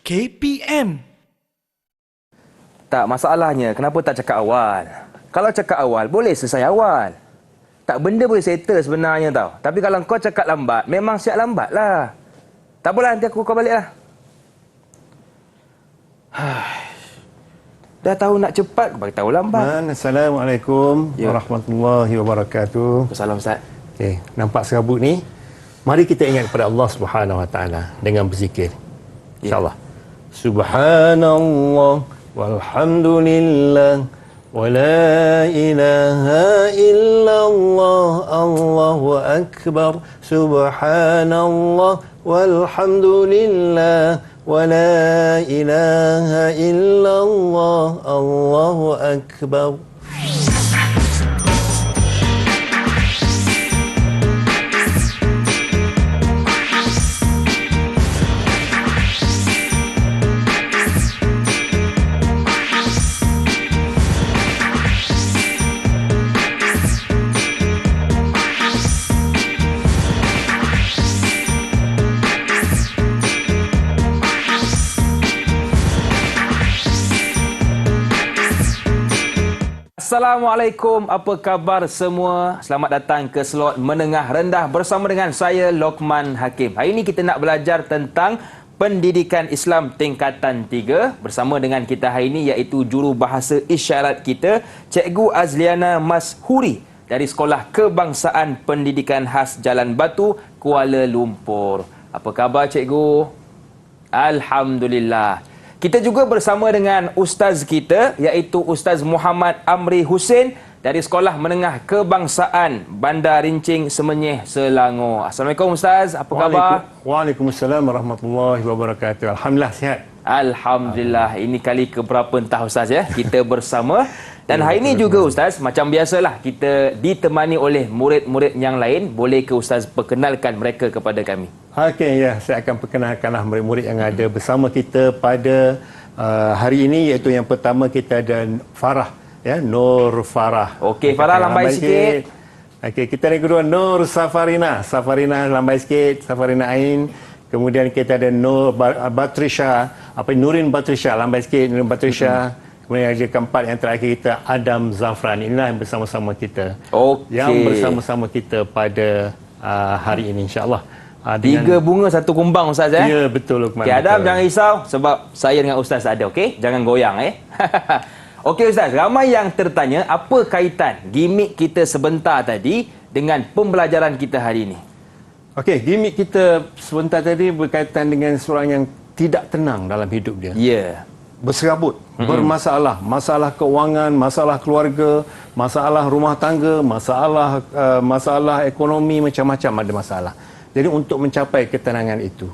KPM. Tak, masalahnya kenapa tak cakap awal? Kalau cakap awal, boleh selesai awal. Tak, benda boleh settle sebenarnya tau. Tapi kalau kau cakap lambat, memang siap lambat lah. Tak apalah, nanti aku call balik lah. Dah tahu nak cepat, bagi tahu lambat. Assalamualaikum warahmatullahi wabarakatuh. Salam Ustaz. Okey, nampak serabut ni? Mari kita ingat kepada Allah Subhanahu Wa Taala dengan berzikir. InsyaAllah. Subhanallah walhamdulillah wa la ilaha illallah Allahu akbar. Subhanallah walhamdulillah wa la ilaha illallah Allahu akbar. Assalamualaikum, apa khabar semua? Selamat datang ke slot menengah rendah bersama dengan saya Lokman Hakim. Hari ini kita nak belajar tentang pendidikan Islam tingkatan 3 bersama dengan kita hari ini iaitu jurubahasa isyarat kita Cikgu Azliana Mashuri dari Sekolah Kebangsaan Pendidikan Khas Jalan Batu, Kuala Lumpur. Apa khabar Cikgu? Alhamdulillah. Kita juga bersama dengan ustaz kita iaitu Ustaz Muhammad Amri Hussein dari Sekolah Menengah Kebangsaan Bandar Rincing Semenyih, Selangor. Assalamualaikum Ustaz, apa khabar? Waalaikumsalam warahmatullahi wabarakatuh. Alhamdulillah sihat. Alhamdulillah. Ini kali keberapa entah Ustaz ya kita bersama. Dan hari ini juga Ustaz, macam biasalah kita ditemani oleh murid-murid yang lain. Boleh ke Ustaz perkenalkan mereka kepada kami? Okey, ya, saya akan perkenalkanlah murid-murid yang ada bersama kita pada hari ini, iaitu yang pertama kita ada Farah, ya, Nur Farah. Okey, Farah lambai sikit. Okey, kita yang kedua Nur Safarina. Safarina lambai sikit, Safarina Ain. Kemudian kita ada Nur Batrisha, Nurin Batrisha, lambai sikit Nurin Batrisha. Kemudian yang keempat yang terakhir kita Adam Zafran. Inilah yang bersama-sama kita. Okey. Yang bersama-sama kita pada hari ini insya-Allah. Tiga bunga satu kumbang Ustaz ya? Ya, betul Luqman. Okey, Adam jangan risau sebab saya dengan Ustaz ada, okey? Jangan goyang Okey Ustaz, ramai yang tertanya apa kaitan gimik kita sebentar tadi dengan pembelajaran kita hari ini? Okey, gimik kita sebentar tadi berkaitan dengan seorang yang tidak tenang dalam hidup dia. Ya. Berserabut, bermasalah, masalah keuangan, masalah keluarga, masalah rumah tangga, masalah ekonomi, macam-macam ada masalah. Jadi untuk mencapai ketenangan itu,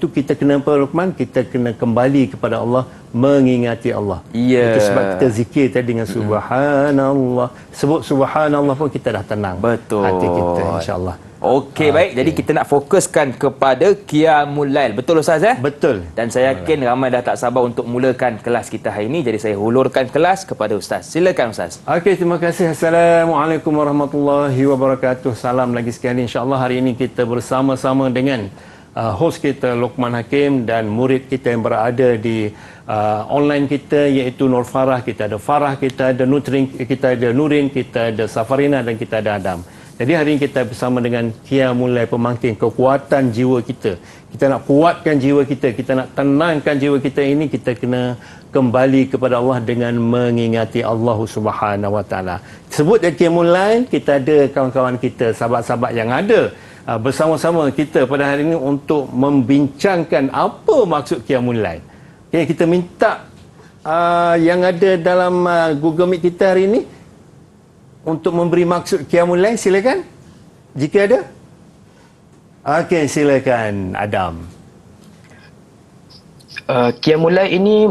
kita kena apa Luqman? Kita kena kembali kepada Allah, mengingati Allah. Ya. Itu sebab kita zikir tadi dengan subhanallah. Sebut subhanallah pun kita dah tenang. Betul. Hati kita insya-Allah. Okey, baik. Jadi kita nak fokuskan kepada Qiyamul Lail. Betul Ustaz ya? Betul. Dan saya yakin ramai dah tak sabar untuk mulakan kelas kita hari ini. Jadi saya hulurkan kelas kepada Ustaz. Silakan Ustaz. Okey, terima kasih. Assalamualaikum warahmatullahi wabarakatuh. Salam lagi sekali. InsyaAllah hari ini kita bersama-sama dengan host kita Lokman Hakim dan murid kita yang berada di online kita iaitu Nur Farah. Kita ada Farah, kita ada Nutrin, kita ada Nurin, kita ada Safarina dan kita ada Adam. Jadi hari ini kita bersama dengan Qiyamul Lail, pemangkin kekuatan jiwa kita. Kita nak kuatkan jiwa kita, kita nak tenangkan jiwa kita ini, kita kena kembali kepada Allah dengan mengingati Allah Subhanahu Wa Taala. Sebut dari Qiyamul Lail, kita ada kawan-kawan kita, sahabat-sahabat yang ada bersama-sama kita pada hari ini untuk membincangkan apa maksud Qiyamul Lail. Okay, kita minta yang ada dalam Google Meet kita hari ini untuk memberi maksud Qiyamul Lail, silakan. Jika ada. Okey, silakan Adam. Qiyamul Lail ini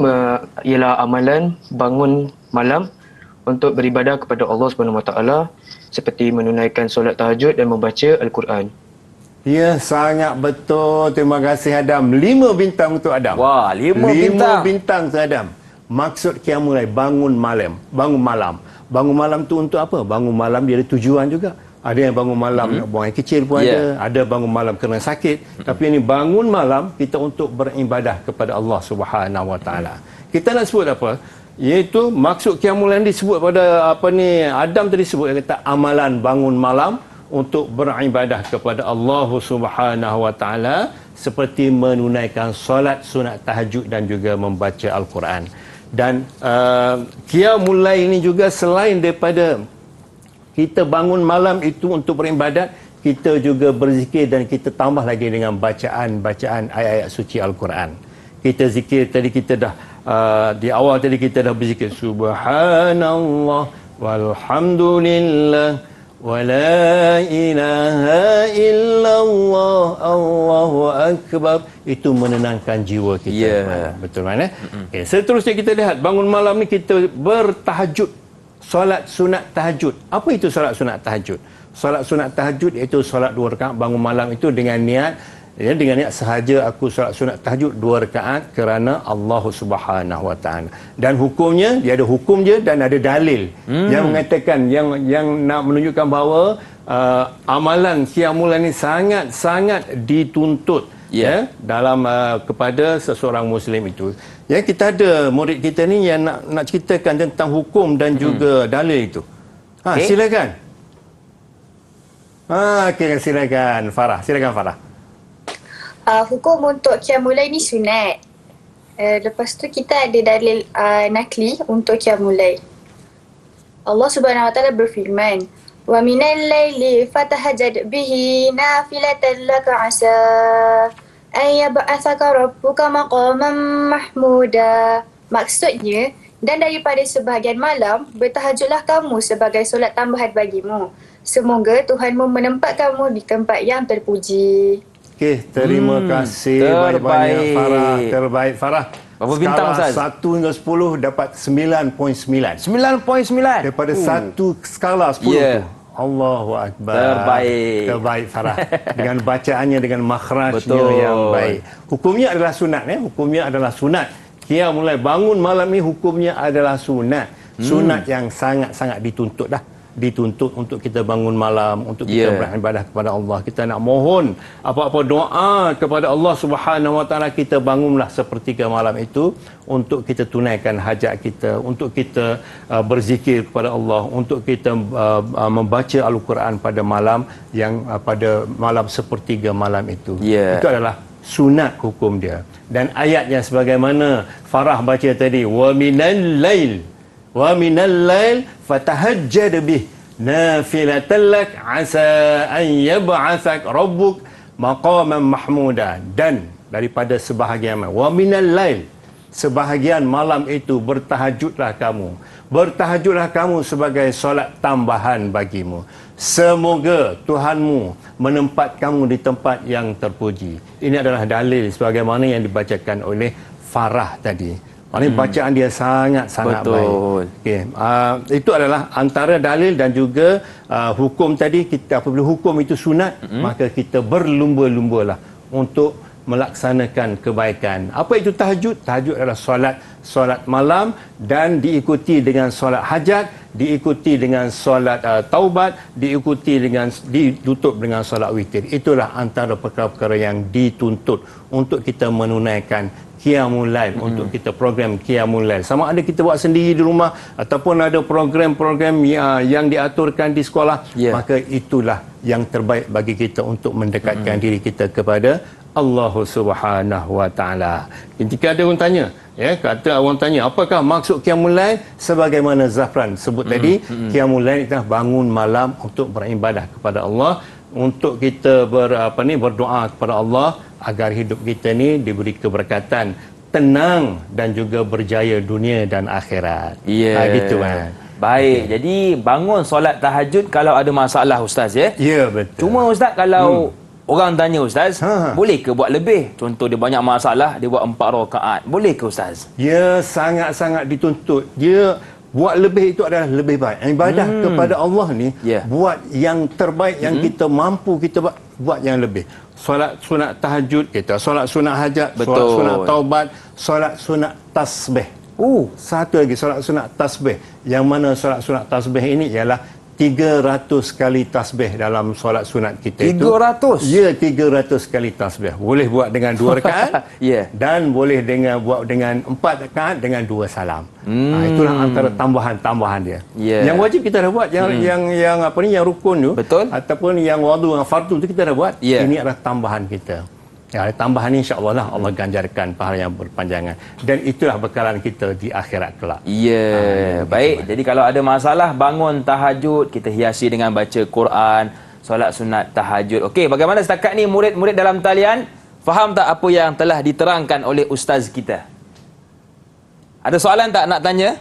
ialah amalan bangun malam untuk beribadah kepada Allah Subhanahu Wa Taala seperti menunaikan solat tahajud dan membaca Al-Quran. Ya, sangat betul. Terima kasih Adam. 5 bintang untuk Adam. Wah, 5 bintang. 5 bintang untuk Adam. Maksud Qiyamul Lail bangun malam. Bangun malam. Bangun malam tu untuk apa? Bangun malam dia ada tujuan juga. Ada yang bangun malam nak buang air kecil pun ada bangun malam kerana sakit. Tapi ini bangun malam kita untuk beribadah kepada Allah Subhanahu Wa Taala. Kita nak sebut apa? Iaitu maksud qiyamul lail disebut pada Adam tadi sebut, dia kata amalan bangun malam untuk beribadah kepada Allah Subhanahu Wa Taala seperti menunaikan solat sunat tahajud dan juga membaca Al-Quran. Dan qiyamul lail ini juga selain daripada kita bangun malam itu untuk beribadat, kita juga berzikir dan kita tambah lagi dengan bacaan ayat-ayat suci Al-Quran. Kita zikir tadi, kita dah di awal tadi kita dah berzikir subhanallah walhamdulillah wala ilaha illallah Allahu akbar. Itu menenangkan jiwa kita. Betul kan? Okay, seterusnya kita lihat bangun malam ni kita bertahajud, solat sunat tahajud. Apa itu solat sunat tahajud? Solat sunat tahajud iaitu solat 2 rakaat bangun malam itu dengan niat sahaja aku solat sunat tahajud 2 rakaat kerana Allah Subhanahu Wa Taala. Dan hukumnya dia ada hukum je dan ada dalil yang mengatakan yang nak menunjukkan bahawa amalan qiyamul lail ni sangat dituntut dalam kepada seseorang muslim itu. Ya, kita ada murid kita ni yang nak ceritakan tentang hukum dan juga dalil itu. Silakan. Okey, silakan Farah. Silakan Farah. Hukum untuk qiyamul lail ni sunat. Lepas tu kita ada dalil nakli untuk qiyamul lail. Allah Subhanahu Wa Taala berfirman, "Wa minal laili fatahajjad bihi nafilatan laka 'asa an yab'athaka rabbuka maqaman mahmuda." Maksudnya, dan daripada sebahagian malam bertahajudlah kamu sebagai solat tambahan bagimu. Semoga Tuhanmu menempat kamu di tempat yang terpuji. Okey, terima kasih banyak-banyak Farah. Terbaik Farah. Berapa bintang Ustaz? 1 hingga 10 dapat 9.9. 9.9. Daripada satu skala 10 tu. Allahu Akbar. Terbaik Farah. Dengan bacaannya, dengan makhrajnya yang baik. Hukumnya adalah sunat. Hukumnya adalah sunat. Qiyamul lail bangun malam ni hukumnya adalah sunat. Sunat yang sangat-sangat dituntut dah. Dituntut untuk kita bangun malam, untuk kita beribadah kepada Allah. Kita nak mohon apa-apa doa kepada Allah Subhanahu Wa Taala, kita bangunlah sepertiga malam itu untuk kita tunaikan hajat kita, untuk kita berzikir kepada Allah, untuk kita membaca Al-Quran pada malam yang pada malam sepertiga malam itu. Itu adalah sunat hukum dia. Dan ayatnya sebagaimana Farah baca tadi, wa minal lail fatahajjad bih nafilatan lak asa an yab'athak rabbuk maqaman mahmuda. Dan daripada sebahagian wa minal lail, sebahagian malam itu bertahajudlah kamu sebagai solat tambahan bagimu. Semoga Tuhanmu menempat kamu di tempat yang terpuji. Ini adalah dalil sebagaimana yang dibacakan oleh Farah tadi. Maknanya bacaan dia sangat-sangat baik. Okay. Itu adalah antara dalil dan juga hukum tadi. Kita apabila hukum itu sunat, maka kita berlumba-lumbalah untuk melaksanakan kebaikan. Apa itu tahajud? Tahajud adalah solat malam dan diikuti dengan solat hajat, diikuti dengan solat taubat, ditutup dengan solat witir. Itulah antara perkara-perkara yang dituntut untuk kita menunaikan qiyamul lail, untuk kita program qiyamul lail. Sama ada kita buat sendiri di rumah ataupun ada program-program yang diaturkan di sekolah, maka itulah yang terbaik bagi kita untuk mendekatkan diri kita kepada Allah Subhanahu Wa Taala. Ketika ada orang tanya, apakah maksud qiyamul lail? Sebagaimana Zafran sebut tadi, qiyamul lail itu bangun malam untuk beribadah kepada Allah, untuk kita berdoa kepada Allah agar hidup kita ni diberi keberkatan, tenang dan juga berjaya dunia dan akhirat. Gitu kan. Baik, jadi bangun solat tahajud kalau ada masalah Ustaz Ya, betul. Cuma Ustaz kalau orang tanya Ustaz, boleh ke buat lebih? Contoh dia banyak masalah, dia buat 4 rakaat. Boleh ke Ustaz? Ya, sangat-sangat dituntut. Dia buat lebih itu adalah lebih baik. Ibadah kepada Allah ni, buat yang terbaik yang kita mampu kita buat yang lebih. Solat sunat tahajud kita, solat sunat hajat, solat sunat taubat, solat sunat tasbih. Satu lagi solat sunat tasbih. Yang mana solat sunat tasbih ini ialah 300 kali tasbih dalam solat sunat kita 300? itu. Ya, 300 kali tasbih. Boleh buat dengan 2 rakaat Ya. dan boleh buat dengan 4 rakaat dengan 2 salam. Itulah antara tambahan-tambahan dia. Ya. Yang wajib kita dah buat, yang apa ni, yang rukun tu, Betul. ataupun yang wadu, yang fardu tu kita dah buat. Ya. Ini adalah tambahan kita. Ya, tambahan ini insya-Allah lah Allah ganjarkan pahala yang berpanjangan, dan itulah bekalan kita di akhirat kelak. Ya, baik. Jadi kalau ada masalah bangun tahajud, kita hiasi dengan baca Quran, solat sunat tahajud. Okey, bagaimana setakat ni murid-murid dalam talian? Faham tak apa yang telah diterangkan oleh ustaz kita? Ada soalan tak nak tanya?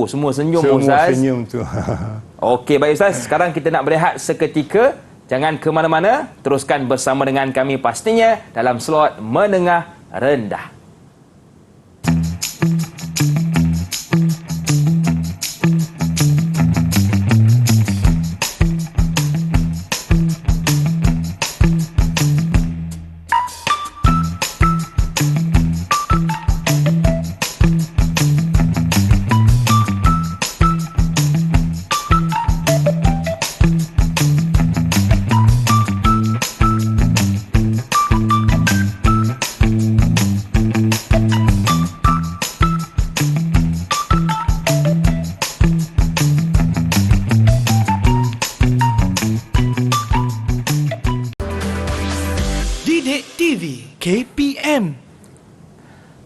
Semua senyum ustaz. Semua senyum tu. Okey, baik ustaz. Sekarang kita nak berehat seketika. Jangan ke mana-mana, teruskan bersama dengan kami pastinya dalam slot menengah rendah. Didik TV KPM.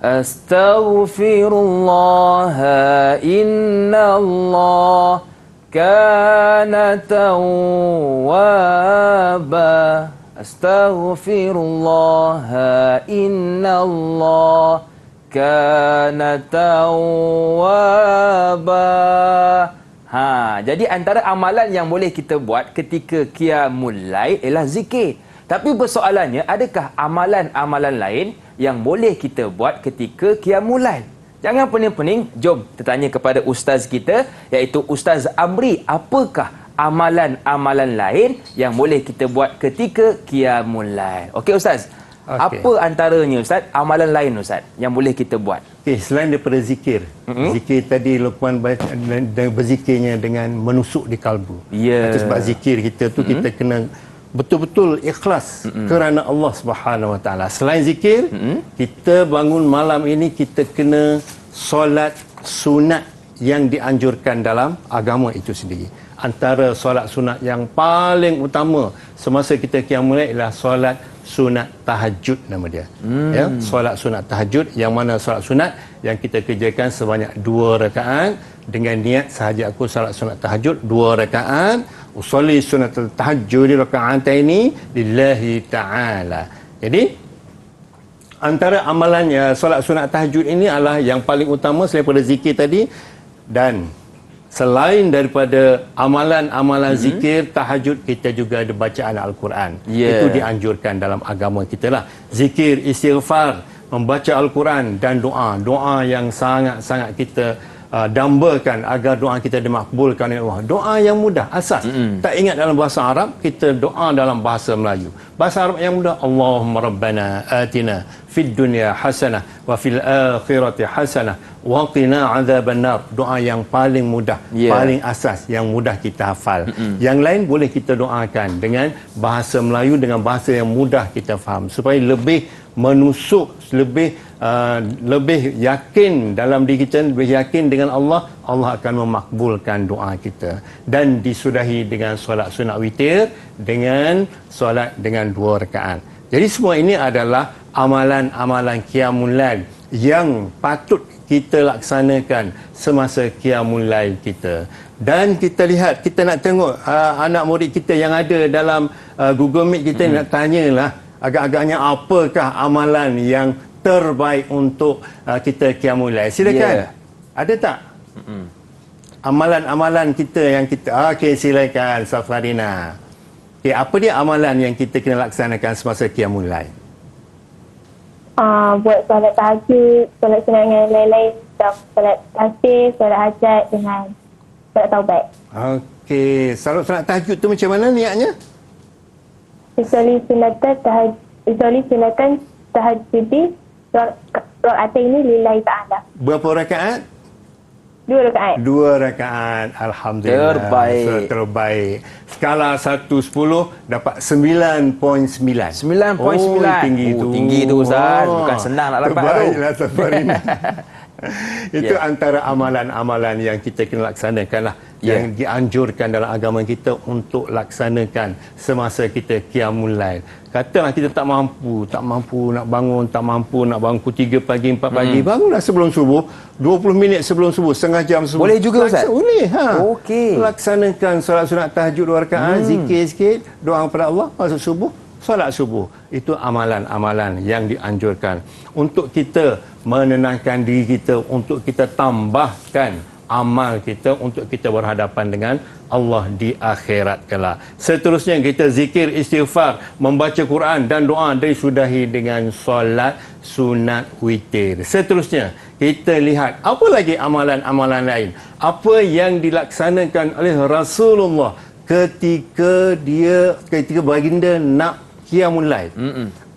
Astaghfirullah, innallah kana tawwaba. Astaghfirullah, innallah kana tawwaba. Jadi antara amalan yang boleh kita buat ketika qiyamul lail ialah zikir. Tapi persoalannya, adakah amalan-amalan lain yang boleh kita buat ketika qiyamul lail? Jangan pening-pening, jom kita tanya kepada ustaz kita, iaitu Ustaz Amri. Apakah amalan-amalan lain yang boleh kita buat ketika qiyamul lail? Okey ustaz, apa antaranya ustaz, amalan lain ustaz yang boleh kita buat? Okey, selain daripada zikir, zikir tadi Luqman berzikirnya dengan menusuk di kalbu. Ya. Sebab zikir kita tu kita kena betul-betul ikhlas kerana Allah Subhanahu Wa Taala. Selain zikir, kita bangun malam ini kita kena solat sunat yang dianjurkan dalam agama itu sendiri. Antara solat sunat yang paling utama semasa kita qiyamul lail ialah solat sunat tahajud nama dia. Ya, solat sunat tahajud, yang mana solat sunat yang kita kerjakan sebanyak 2 rakaat dengan niat sahaja aku solat sunat tahajud 2 rakaat, usolli sunat tahajud raka'ataini lillahi ta'ala. Jadi antara amalannya solat sunat tahajud ini adalah yang paling utama selain daripada zikir tadi, dan selain daripada amalan-amalan zikir tahajud, kita juga ada bacaan Al-Quran. Itu dianjurkan dalam agama kita lah. Zikir, istighfar, membaca Al-Quran dan doa yang sangat-sangat kita dambakan agar doa kita dimakbulkan oleh Allah. Doa yang mudah, asas. Tak ingat dalam bahasa Arab, kita doa dalam bahasa Melayu. Bahasa Arab yang mudah, Allahumma rabbana atina fid dunya hasanah wa fil akhirati hasanah wa qina adzabannar. Doa yang paling mudah, paling asas, yang mudah kita hafal. Yang lain boleh kita doakan dengan bahasa Melayu, dengan bahasa yang mudah kita faham, supaya lebih menusuk, lebih yakin dalam diri kita, lebih yakin dengan Allah. Allah akan memakbulkan doa kita. Dan disudahi dengan solat sunat witir, dengan solat dengan 2 rakaat. Jadi semua ini adalah amalan-amalan qiyamul lail yang patut kita laksanakan semasa qiyamul lail kita. Dan kita lihat, kita nak tengok anak murid kita yang ada dalam Google Meet kita, nak tanyalah agak-agaknya apakah amalan yang terbaik untuk kita qiyamul lail. Silakan. Ada tak? Amalan-amalan kita yang kita... Okey, silakan Safarina. Okey, apa dia amalan yang kita kena laksanakan semasa qiyamul lail? Buat solat tahajud, solat sunat dengan lain-lain, solat tasbih, solat hajat dengan solat taubat. Okey, solat tahajud tu macam mana niatnya? Usolli sunatan tahajudi rakaatain ini lillahi ta'ala. Berapa rakaat? 2 2 rakaat. 2 rakaat. Alhamdulillah. Terbaik. So, terbaik. Skala 1-10 dapat 9.9. 9.9. Oh, tinggi tu. Tinggi tu Ustaz. Bukan senang nak dapat tu. Terbaiklah Safarina. Itu antara amalan-amalan yang kita kena laksanakan lah. Yang dianjurkan dalam agama kita untuk laksanakan semasa kita qiyamul lail. Katalah kita tak mampu nak bangun, tak mampu nak bangun pukul 3 pagi, 4 pagi, bangunlah sebelum subuh, 20 minit sebelum subuh, setengah jam sebelum. Boleh juga Ustaz? Boleh. Okey. Laksanakan solat sunat tahajud 2 rakaat, zikir sikit, doa kepada Allah masuk subuh, solat subuh. Itu amalan-amalan yang dianjurkan untuk kita menenangkan diri kita, untuk kita tambahkan amal kita untuk kita berhadapan dengan Allah di akhirat kelak. Seterusnya kita zikir, istighfar, membaca Quran dan doa disudahi dengan solat sunat witir. Seterusnya kita lihat apa lagi amalan-amalan lain. Apa yang dilaksanakan oleh Rasulullah ketika baginda nak qiyamul lail.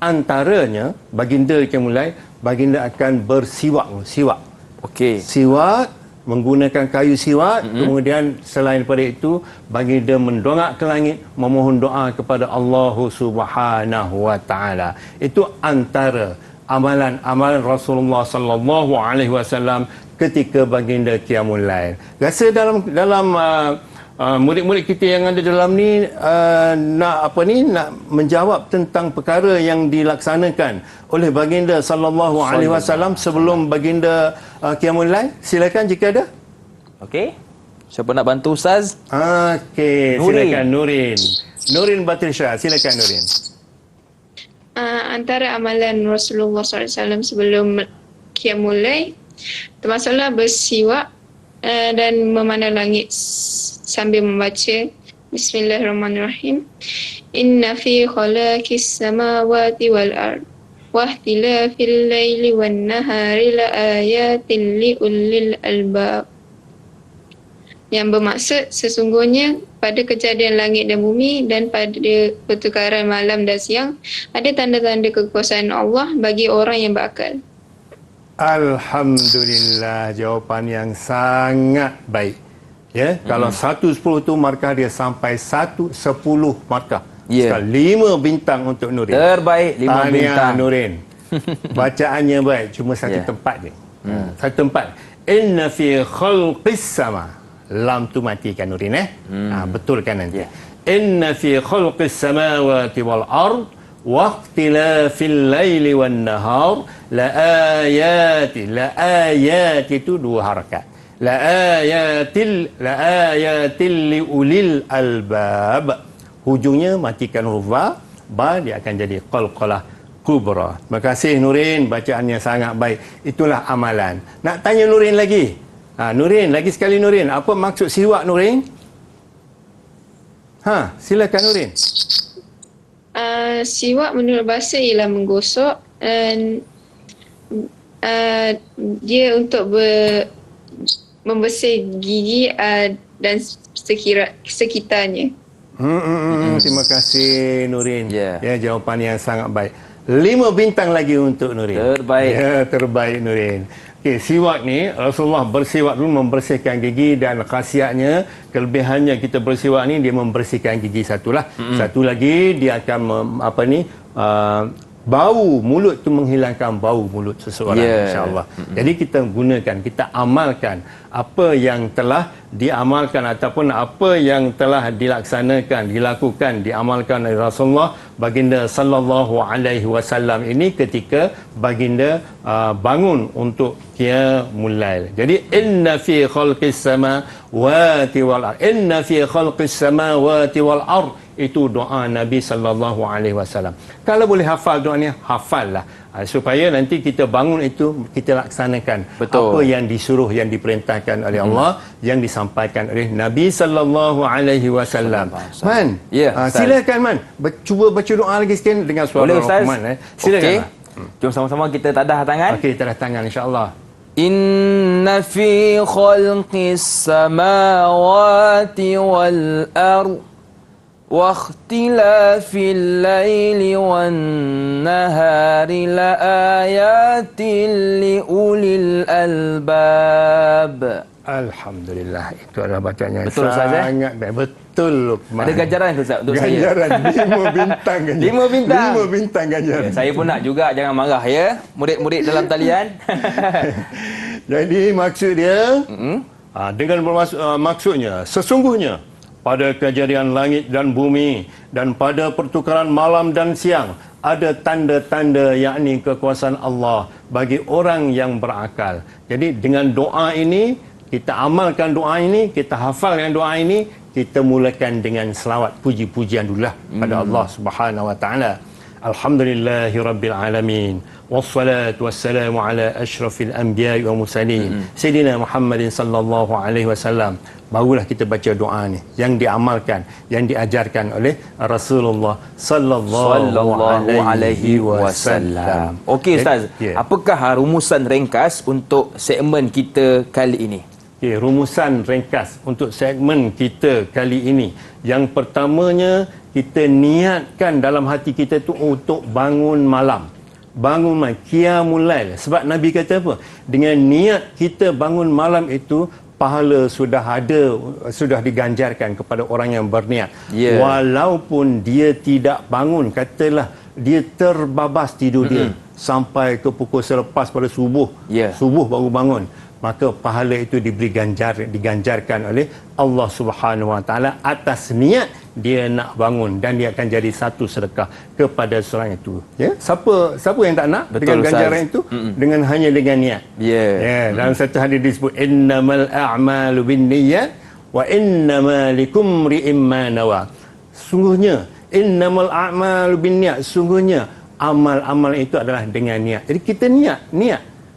Antaranya baginda qiyamul lail, baginda akan bersiwak. Okey. Siwak, menggunakan kayu siwak, kemudian selain daripada itu baginda mendongak ke langit memohon doa kepada Allah Subhanahu wa taala. Itu antara amalan-amalan Rasulullah sallallahu alaihi wasallam ketika baginda qiyamul lail. Rasa dalam murid-murid kita yang ada dalam ni nak menjawab tentang perkara yang dilaksanakan oleh baginda sallallahu alaihi wasallam sebelum baginda qiyamul lail. Silakan jika ada. Okey. Siapa nak bantu Ustaz? Okey, silakan Nurin. Nurin Batrisha, silakan Nurin. Antara amalan Rasulullah SAW sebelum qiyamul lail termasuklah bersiwak dan memandang langit sambil membaca Bismillahirrahmanirrahim. Inna fi khalaqis samawati wal ard wa ikhtilafil laili wan nahari la ayatin li ulil albab. Yang bermaksud sesungguhnya pada kejadian langit dan bumi dan pada pertukaran malam dan siang ada tanda-tanda kekuasaan Allah bagi orang yang berakal. Alhamdulillah, jawapan yang sangat baik. Ya, kalau 1-10 tu markah dia sampai 1-10 markah. Ya. 5 bintang untuk Nurin. Terbaik 5 Tahniah, bintang. Nurin. Bacaannya baik, cuma satu tempat je. Satu tempat. Inna fi khalqis sama. Lam tu matikan Nurin betulkan nanti. Inna fi khalqis samawati wal ard wa ikhtilafil laili wan nahar la ayati itu 2 harakat. La ayatil li ulil albab. Hujungnya matikan huruf ba, dia akan jadi qalqalah kubra. Terima kasih Nurin, bacaannya sangat baik. Itulah amalan. Nak tanya Nurin lagi? Nurin, lagi sekali Nurin. Apa maksud siwak Nurin? Silakan Nurin. Siwak menurut bahasa ialah menggosok dia untuk membersih gigi dan sekitarnya. Terima kasih Nurin. Ya. Jawapan yang sangat baik. 5 bintang lagi untuk Nurin. Terbaik. Terbaik Nurin. Okey, siwak ni Rasulullah bersiwak dulu membersihkan gigi dan khasiatnya, kelebihannya kita bersiwak ni dia membersihkan gigi satulah. Satu lagi dia akan bau mulut tu menghilangkan bau mulut seseorang insya-Allah. Jadi kita gunakan, kita amalkan apa yang telah diamalkan ataupun apa yang telah dilaksanakan, dilakukan, diamalkan oleh Rasulullah baginda sallallahu alaihi wasallam ini ketika baginda bangun untuk qiyamul lail. Jadi inna fi khalqis samawati wal ard. Inna fi khalqis samawati wal ard. Itu doa Nabi sallallahu alaihi wasallam. Kalau boleh hafal doa ni, hafallah supaya nanti kita bangun itu kita laksanakan. Betul. Apa yang disuruh, yang diperintahkan oleh Allah, yang disampaikan oleh Nabi sallallahu alaihi wasallam. Man, silakan Man, cuba baca doa lagi sikit dengan suara Rahman. Silakan. Jom sama-sama kita tadah tangan. Okey, tadah tangan insya-Allah. Inna fi khalqis samawati wal ard واختلاف الليل والنهار لآيات لأولي الألباب. Alhamdulillah, itu adalah bacaan yang Betul, Ustaz, sangat baik. Betul, Luqman. Ada ganjaran ke Ustaz untuk saya? Ganjaran 5 bintang ganjaran. 5 bintang. 5 bintang ganjaran. Ya, saya pun nak juga, jangan marah ya. Murid-murid dalam talian. Jadi maksud dia dengan maksudnya sesungguhnya pada kejadian langit dan bumi dan pada pertukaran malam dan siang ada tanda-tanda yakni kekuasaan Allah bagi orang yang berakal. Jadi dengan doa ini, kita amalkan doa ini, kita hafalkan doa ini, kita mulakan dengan selawat puji-pujian dululah pada Allah Subhanahu wa taala. Alhamdulillahirabbil alamin. Wassalatu wassalamu ala asyrafil anbiya'i wa mursalin. Sayyidina Muhammadin sallallahu alaihi wasallam. Barulah kita baca doa ni yang diamalkan, yang diajarkan oleh Rasulullah sallallahu alaihi wasallam. Okey Ustaz, apakah rumusan ringkas untuk segmen kita kali ini? Okay, rumusan ringkas untuk segmen kita kali ini. Yang pertamanya, kita niatkan dalam hati kita tu untuk bangun malam. Bangun malam, qiyamul lail. Sebab Nabi kata apa? Dengan niat kita bangun malam itu, pahala sudah ada, sudah diganjarkan kepada orang yang berniat. Walaupun dia tidak bangun, katalah dia terbabas tidur dia sampai ke pukul selepas pada subuh. Subuh baru bangun. Maka pahala itu diganjarkan oleh Allah Subhanahu Wa Taala atas niat dia nak bangun, dan dia akan jadi satu sedekah kepada seorang itu. Ya, siapa yang tak nak? Betul, dengan ganjaran itu hanya dengan niat. Dalam satu hadis disebut innamal a'malu binniyat wa innamal likumri imma nawa. Sungguhnya innamal a'malu binniyat, sungguhnya amal-amal itu adalah dengan niat. Jadi kita niat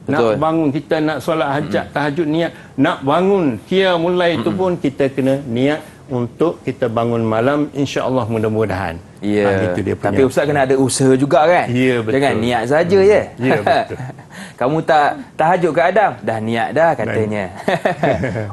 nak bangun, kita nak solat hajat, tahajud, niat. Nak bangun qiyamul lail itu pun kita kena niat untuk kita bangun malam, insya-Allah mudah-mudahan. Itu dia punya. Tapi Ustaz kena ada usaha juga kan? Betul. Jangan niat saja je. Betul. Kamu tak tahajud ke Adam? Dah niat dah katanya.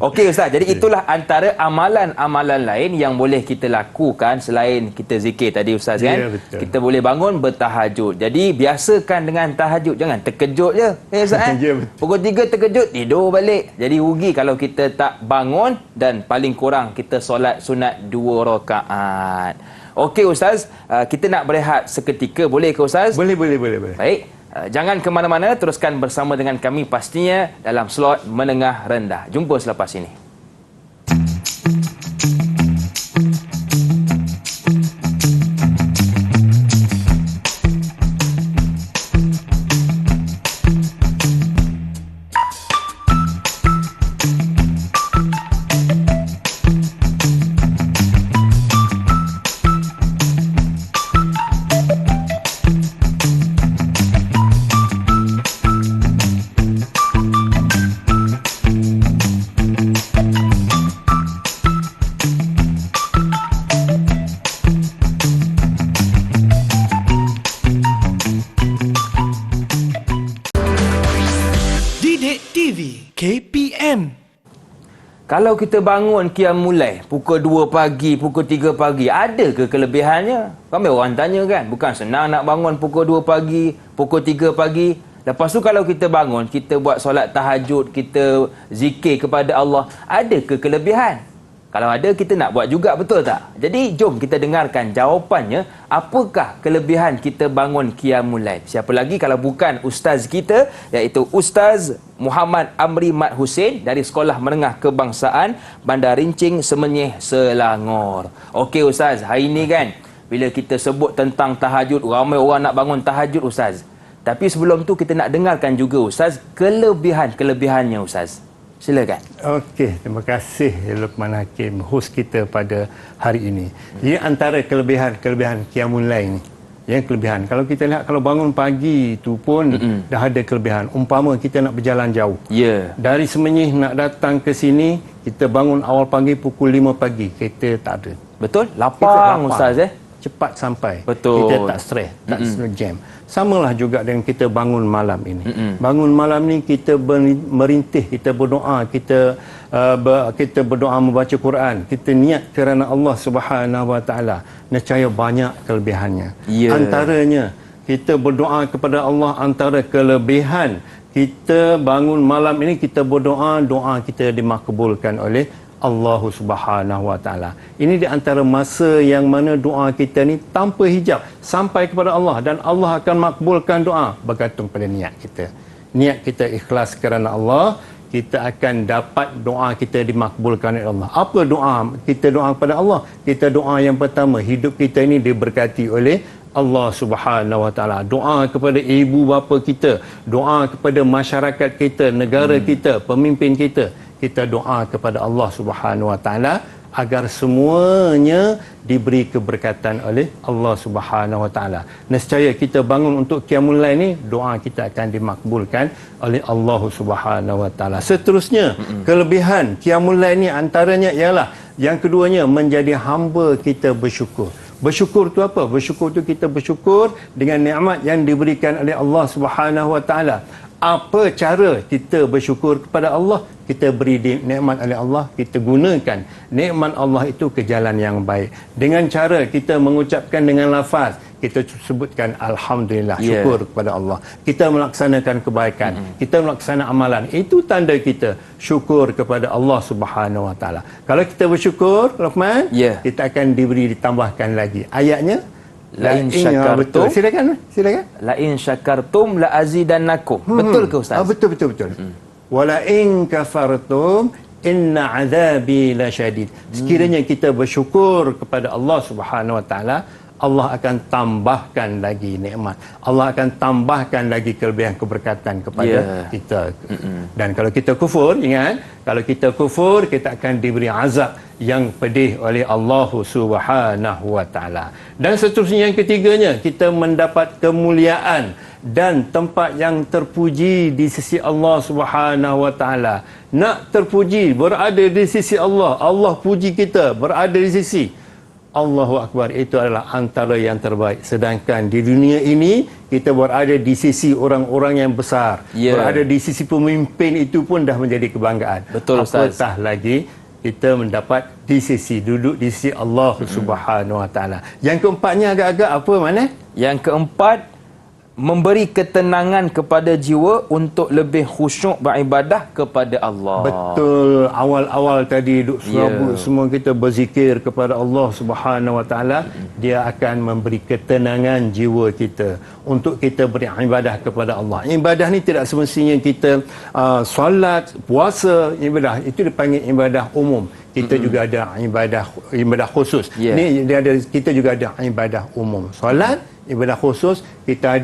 Okey Ustaz, jadi itulah antara amalan-amalan lain yang boleh kita lakukan selain kita zikir tadi Ustaz kan? Betul. Kita boleh bangun bertahajud. Jadi biasakan dengan tahajud, jangan terkejut je. Ustaz pukul 3 terkejut, tidur balik. Jadi rugi kalau kita tak bangun, dan paling kurang kita solat sunat 2 rakaat. Okey Ustaz, kita nak berehat seketika, boleh ke Ustaz? Boleh. Baik, jangan ke mana-mana, teruskan bersama dengan kami pastinya dalam slot menengah rendah. Jumpa selepas ini. KPM. Kalau kita bangun qiyamul lail pukul 2 pagi, pukul 3 pagi, ada ke kelebihannya? Ramai orang tanya kan, bukan senang nak bangun pukul 2 pagi, pukul 3 pagi. Lepas tu kalau kita bangun, kita buat solat tahajud, kita zikir kepada Allah, ada ke kelebihan? Kalau ada, kita nak buat juga, betul tak? Jadi jom kita dengarkan jawapannya, apakah kelebihan kita bangun qiyamul lail? Siapa lagi kalau bukan ustaz kita, iaitu Ustaz Muhammad Amri Mat Hussein dari Sekolah Menengah Kebangsaan Bandar Rincing, Semenyih, Selangor. Okey Ustaz, hari ini kan bila kita sebut tentang tahajud, ramai orang nak bangun tahajud Ustaz. Tapi sebelum tu kita nak dengarkan juga Ustaz kelebihannya Ustaz. Silakan. Okey, terima kasih Luqman Hakim, hos kita pada hari ini. Ia antara kelebihan qiyamul lail ni. Yang kelebihan, kalau kita lihat, kalau bangun pagi tu pun dah ada kelebihan. Umpama kita nak berjalan jauh. Dari Semenyih nak datang ke sini, kita bangun awal pagi pukul 5 pagi. Kereta tak ada. Betul? Lapang Ustaz cepat sampai. Betul. Kita tak stres, tak jam. Samalah juga dengan kita bangun malam ini. Bangun malam ni kita merintih, kita berdoa, kita berdoa membaca Quran, kita niat kerana Allah Subhanahu Wa Taala. Nescaya banyak kelebihannya. Antaranya kita berdoa kepada Allah, antara kelebihan kita bangun malam ini, kita berdoa, doa kita dimakbulkan oleh Allah Subhanahu Wa Taala. Ini di antara masa yang mana doa kita ni tanpa hijab sampai kepada Allah, dan Allah akan makbulkan doa bergantung pada niat kita. Niat kita ikhlas kerana Allah, kita akan dapat doa kita dimakbulkan oleh Allah. Apa doa kita doa kepada Allah? Kita doa yang pertama, hidup kita ini diberkati oleh Allah Subhanahu Wa Taala. Doa kepada ibu bapa kita, doa kepada masyarakat kita, negara kita, pemimpin kita. Kita doa kepada Allah Subhanahu Wa Taala agar semuanya diberi keberkatan oleh Allah Subhanahu Wa Taala. Nescaya kita bangun untuk qiyamul lail ni, doa kita akan dimakbulkan oleh Allah Subhanahu Wa Taala. Seterusnya, kelebihan qiyamul lail ni antaranya ialah yang keduanya, menjadi hamba kita bersyukur. Bersyukur tu apa? Bersyukur tu kita bersyukur dengan nikmat yang diberikan oleh Allah Subhanahu Wa Taala. Apa cara kita bersyukur kepada Allah? Kita beri nikmat oleh Allah, kita gunakan nikmat Allah itu ke jalan yang baik. Dengan cara kita mengucapkan dengan lafaz, kita sebutkan Alhamdulillah, syukur kepada Allah. Kita melaksanakan kebaikan, kita melaksanakan amalan. Itu tanda kita syukur kepada Allah Subhanahu Wa Taala. Kalau kita bersyukur, Luqman, kita akan ditambahkan lagi. Ayatnya, La in syakartum, silakan. la in syakartum la azidannakum. Betul ke Ustaz? Betul. Wala in kafartum inna azabi lasyadid. Sekiranya kita bersyukur kepada Allah Subhanahu Wa Taala, Allah akan tambahkan lagi nikmat. Allah akan tambahkan lagi kelebihan keberkatan kepada kita. Dan kalau kita kufur, ingat, kalau kita kufur, kita akan diberi azab yang pedih oleh Allah Subhanahu Wa Taala. Dan seterusnya, yang ketiganya, kita mendapat kemuliaan dan tempat yang terpuji di sisi Allah Subhanahu Wa Taala. Nak terpuji, berada di sisi Allah, Allah puji kita, berada di sisi Allahu Akbar, itu adalah antara yang terbaik. Sedangkan di dunia ini kita berada di sisi orang-orang yang besar, berada di sisi pemimpin, itu pun dah menjadi kebanggaan. Betul, Ustaz. Apatah lagi kita mendapat di sisi, duduk di sisi Allah Subhanahu Wa Taala. Yang keempatnya agak-agak apa mana? Yang keempat, memberi ketenangan kepada jiwa untuk lebih khusyuk beribadah kepada Allah. Betul. Awal-awal tadi duk serabut semua kita berzikir kepada Allah Subhanahu Wa Taala, dia akan memberi ketenangan jiwa kita untuk kita beribadah kepada Allah. Ibadah ni tidak semestinya kita solat, puasa, ibadah itu dipanggil ibadah umum. Kita juga ada ibadah khusus. Ni kita juga ada ibadah umum. Solat, ibadah khusus, kita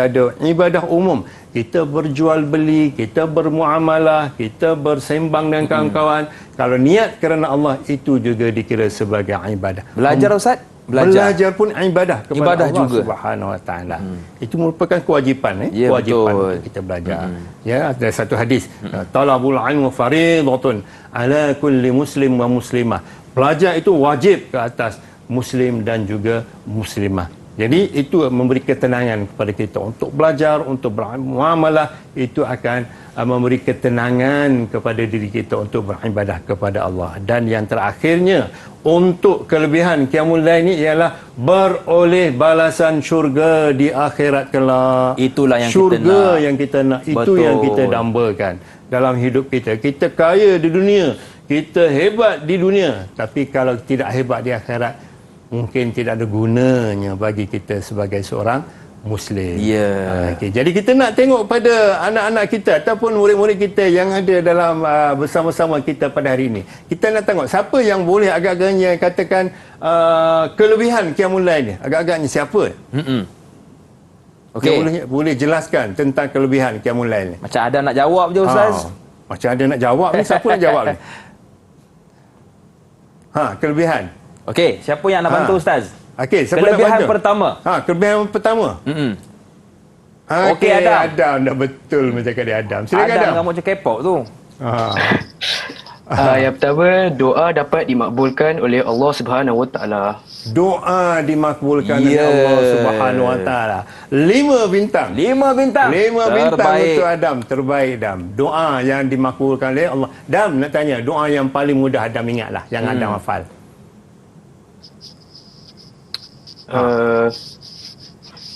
ada ibadah umum. Kita berjual beli, kita bermuamalah, kita bersembang dengan kawan-kawan. Kalau niat kerana Allah, itu juga dikira sebagai ibadah. Belajar, Ustaz? Belajar pun ibadah kepada ibadah Allah juga. Subhanahu Wa Taala. Itu merupakan kewajipan, kewajipan untuk kita belajar. Ya, ada satu hadis, talabul ilmu fariidatun ala kulli muslim wa muslimah. Belajar itu wajib ke atas muslim dan juga muslimah. Jadi itu memberi ketenangan kepada kita untuk belajar, untuk bermuamalah. Itu akan memberi ketenangan kepada diri kita untuk beribadah kepada Allah. Dan yang terakhirnya, untuk kelebihan qiyamul lail ini ialah beroleh balasan syurga di akhirat kelak. Itulah yang syurga kita nak. Yang kita nak. Itu Betul. yang kita dambakan dalam hidup kita. Kita kaya di dunia, kita hebat di dunia, tapi kalau tidak hebat di akhirat, mungkin tidak ada gunanya bagi kita sebagai seorang Muslim. Okay. Jadi kita nak tengok pada anak-anak kita ataupun murid-murid kita yang ada dalam bersama-sama kita pada hari ini. Kita nak tengok siapa yang boleh agak-agaknya katakan kelebihan qiyamul lail ni. Agak-agaknya siapa? Okey. Boleh jelaskan tentang kelebihan qiyamul lail ni. Macam ada nak jawab je, Ustaz. Macam ada nak jawab ni. Siapa nak jawab ni? Kelebihan. Okey, siapa yang nak bantu, Ustaz? Okey, siapa kelebihan nak bantu? pertama. Kelebihan pertama. Okey, Adam. Dah betul macam kata Adam. Silakan Adam. Adam macam K-pop tu. Yang pertama, doa dapat dimakbulkan oleh Allah Subhanahu Wa Taala. Doa dimakbulkan oleh Allah Subhanahu Wa Taala. 5 bintang. 5 bintang. 5 bintang untuk Adam. Terbaik, Adam. Doa yang dimakbulkan oleh Allah. Adam, nak tanya, doa yang paling mudah Adam ingatlah, yang Adam hafal.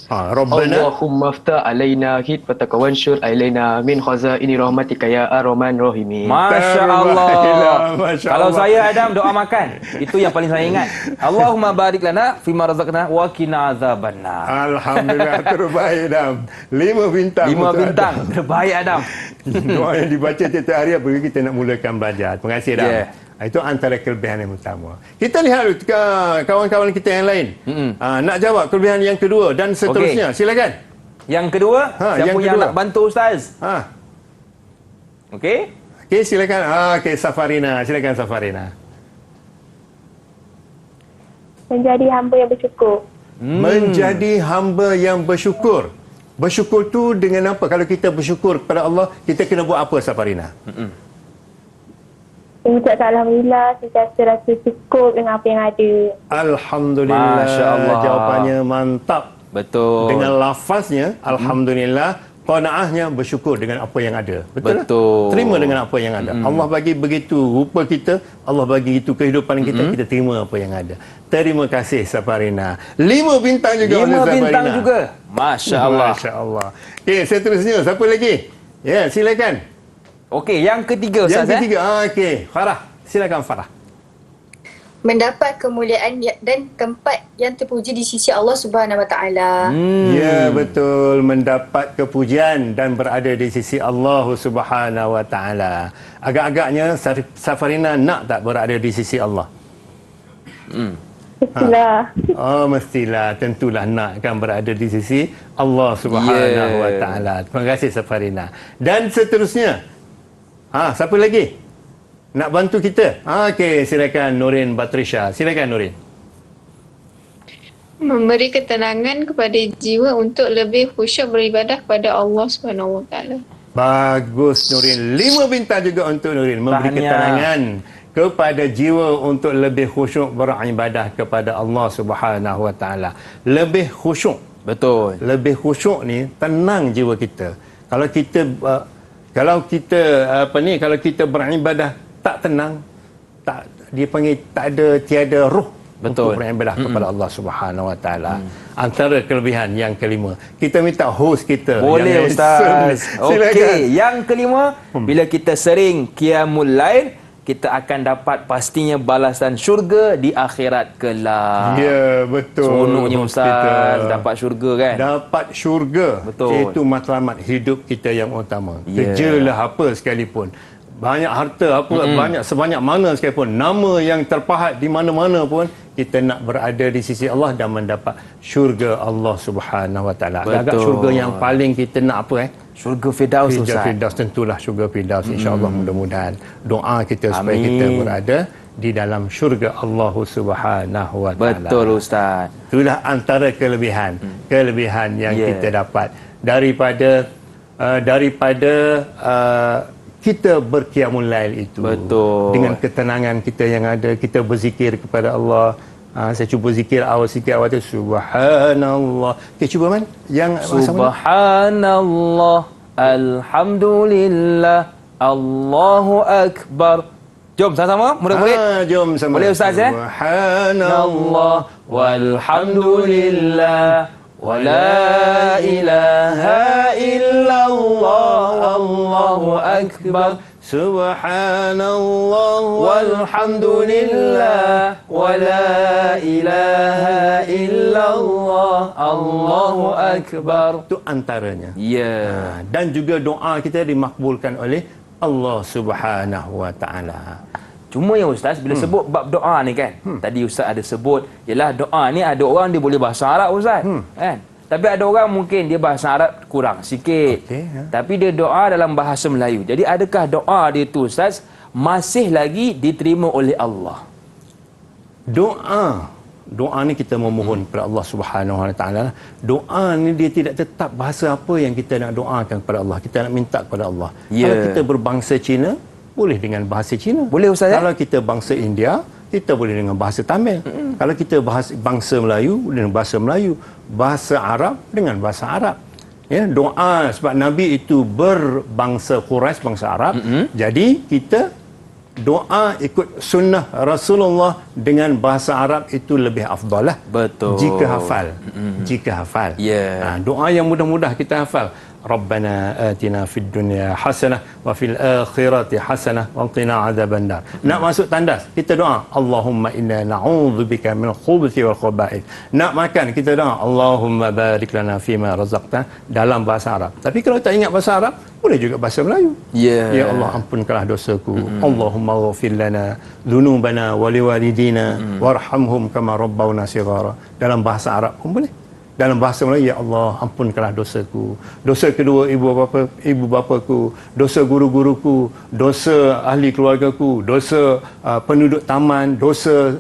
Rabbana. Allahumma aftah alaina hidmataka wansyur alaina min khazaini rahmatika ya arhaman rahimin. Masya Allah. Terbaiklah, Masya Kalau Allah. saya Adam doa makan, itu yang paling saya ingat. Allahumma barik lana fima razaqna wa qina azabannar. Alhamdulillah, terbaik Adam. 5 bintang. 5 untuk bintang. Terbaik Adam. Adam. Doa yang dibaca tiap-tiap hari apabila kita nak mulakan belajar. Terima kasih Adam. Yeah. Itu antara kelebihan yang utama. Kita lihat kawan-kawan kita yang lain. Nak jawab kelebihan yang kedua dan seterusnya. Silakan. Yang kedua, siapa yang nak bantu Ustaz? Okey. Okey, silakan. Okey, Safarina. Silakan Safarina. Menjadi hamba yang bersyukur. Menjadi hamba yang bersyukur. Bersyukur tu dengan apa? Kalau kita bersyukur kepada Allah, kita kena buat apa, Safarina? Mengucapkan Alhamdulillah, sentiasa rasa cukup dengan apa yang ada. Alhamdulillah. Masya Allah. Jawapannya mantap. Betul. Dengan lafaznya, Alhamdulillah, qanaahnya bersyukur dengan apa yang ada. Betul? Betul. Terima dengan apa yang ada. Allah bagi begitu rupa kita, Allah bagi itu kehidupan kita, kita terima apa yang ada. Terima kasih Safarina. 5 bintang juga 5 untuk bintang Safarina. juga. Masya Allah. Masya Allah. Okey, seterusnya siapa lagi? Ya, silakan. Okey, yang ketiga Ustaz. Yang ketiga, okey. Farah. Silakan Farah. Mendapat kemuliaan dan tempat yang terpuji di sisi Allah Subhanahu Wa Taala. Ya, betul. Mendapat kepujian dan berada di sisi Allah Subhanahu Wa Taala. Agak-agaknya Safarina nak tak berada di sisi Allah? Mestilah. Oh, mestilah. Tentulah nak kan berada di sisi Allah Subhanahu Wa Taala. Terima kasih Safarina. Dan seterusnya, siapa lagi nak bantu kita? Okey, silakan Nurin Batrisha. Silakan Nurin. Memberi ketenangan kepada jiwa untuk lebih khusyuk beribadah kepada Allah Subhanahu Wa Taala. Bagus Nurin. 5 bintang juga untuk Nurin. Memberi Tahniah. ketenangan kepada jiwa untuk lebih khusyuk beribadah kepada Allah Subhanahu Wa Taala. Lebih khusyuk. Betul. Lebih khusyuk ni tenang jiwa kita. Kalau kita kalau kita beribadah tak tenang, tak dia panggil tiada roh. Betul. Untuk beribadah kepada Allah Subhanahu Wa Taala. Antara kelebihan yang kelima. Kita minta host kita. Boleh yang Ustaz. Silakan. Okey, yang kelima, bila kita sering qiyamul lail, kita akan dapat pastinya balasan syurga di akhirat kelak. Ya, betul. Seronoknya Host Ustaz, kita. dapat syurga kan? Dapat syurga. Betul. Iaitu matlamat hidup kita yang utama. Ya. Kerjalah apa sekalipun. Banyak harta apa, sebanyak mana sekalipun. Nama yang terpahat di mana-mana pun, kita nak berada di sisi Allah dan mendapat syurga Allah Subhanahu Wa Taala. Agak Betul. syurga yang paling kita nak apa Syurga Firdaus Ustaz. Firdaus, tentulah syurga Firdaus, insya-Allah. Mudah-mudahan doa kita supaya Amin. kita berada di dalam syurga Allah Subhanahu Wa Taala. Betul Ustaz. Itulah antara kelebihan yang Ya. kita dapat daripada kita berqiyamul lail itu. Betul. Dengan ketenangan kita yang ada, kita berzikir kepada Allah. Saya cuba zikir awal tu subhanallah. Okey, cuba man. Yang Subhanallah, alhamdulillah, Allahu akbar. Jom sama-sama murid-murid. Jom sama. Boleh Ustaz ya? Subhanallah walhamdulillah wa la ilaha illallah Allahu akbar. Subhanallah Walhamdulillah wa la ilaha illallah Allahu akbar. Itu antaranya. Ya. Dan juga doa kita dimakbulkan oleh Allah Subhanahu Wa Taala. Cuma ya Ustaz, bila sebut bab doa ni kan, tadi Ustaz ada sebut, ialah doa ni ada orang dia boleh bahasa Arab Ustaz. Kan? Tapi ada orang mungkin dia bahasa Arab kurang sikit. Okey, ya. Tapi dia doa dalam bahasa Melayu. Jadi adakah doa dia tu Ustaz masih lagi diterima oleh Allah? Doa ni kita memohon kepada Allah Subhanahu Wa Taala. Doa ni dia tidak tetap bahasa apa yang kita nak doakan kepada Allah. Kita nak minta kepada Allah. Ya. Kalau kita berbangsa Cina, boleh dengan bahasa Cina. Boleh Ustaz ya? Kalau kita bangsa India, kita boleh dengan bahasa Tamil. Kalau kita bangsa Melayu, dengan bahasa Melayu. Bahasa Arab dengan bahasa Arab. Ya, doa sebab Nabi itu berbangsa Quraisy, bangsa Arab. Jadi kita doa ikut sunnah Rasulullah dengan bahasa Arab itu lebih afdal lah. Betul. Jika hafal. Jika hafal. Ya. Doa yang mudah-mudah kita hafal. Rabbana atina fid dunya hasanah wa fil akhirati hasanah wa qina adzabannar. Nak masuk tandas, kita doa Allahumma inna na'udzubika minal khubuthi wal khaba'ith. Nak makan, kita doa Allahumma barik lana fima razaqtana dalam bahasa Arab. Tapi kalau tak ingat bahasa Arab, boleh juga bahasa Melayu. Ya. Ya Allah, ampunkanlah dosaku. Allahumma ghafir lana dhunubana wa liwalidina warhamhum kama rabbawna shighara. Dalam bahasa Arab pun boleh. Dalam bahasa Melayu, ya Allah, ampunkanlah dosaku, dosa kedua ibu bapaku, dosa guru-guruku, dosa ahli keluargaku, dosa penduduk taman, dosa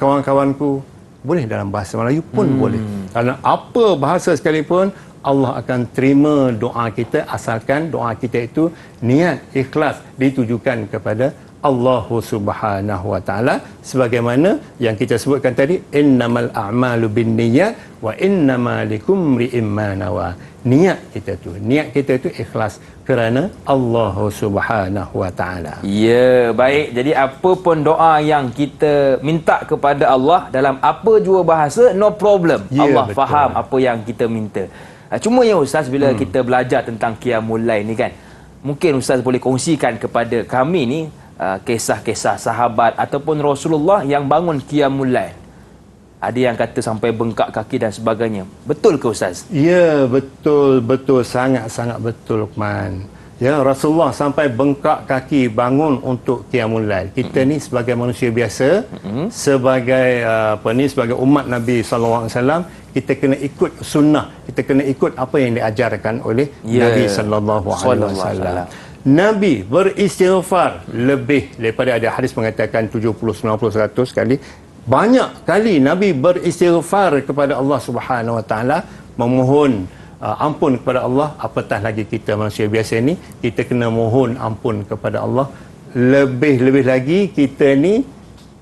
kawan-kawanku. Boleh dalam bahasa Melayu pun boleh. Kerana apa bahasa sekalipun, Allah akan terima doa kita asalkan doa kita itu niat ikhlas ditujukan kepada Allah Subhanahu wa taala, sebagaimana yang kita sebutkan tadi, innamal a'malu binniyat wa innama likumri'im ma nawa. Niat kita tu ikhlas kerana Allah Subhanahu wa taala. Ya, baik. Jadi apa pun doa yang kita minta kepada Allah dalam apa jua bahasa, no problem. Ya, Allah betul. faham apa yang kita minta. Cuma ya Ustaz, bila kita belajar tentang Qiyamul Lail ni kan, mungkin Ustaz boleh kongsikan kepada kami ni kisah-kisah sahabat ataupun Rasulullah yang bangun Qiyamul Lail. Ada yang kata sampai bengkak kaki dan sebagainya. Betul ke Ustaz? Ya, betul, sangat-sangat betul, Luqman. Ya, Rasulullah sampai bengkak kaki bangun untuk Qiyamul Lail. Kita ni sebagai manusia biasa, sebagai sebagai umat Nabi sallallahu alaihi wasallam, kita kena ikut sunnah, kita kena ikut apa yang diajarkan oleh Nabi sallallahu alaihi wasallam. Nabi beristighfar lebih daripada, ada hadis mengatakan 70, 90, 100 kali. Banyak kali Nabi beristighfar kepada Allah Subhanahu wa taala, memohon ampun kepada Allah. Apatah lagi kita manusia biasa ni, kita kena mohon ampun kepada Allah. Lebih-lebih lagi kita ni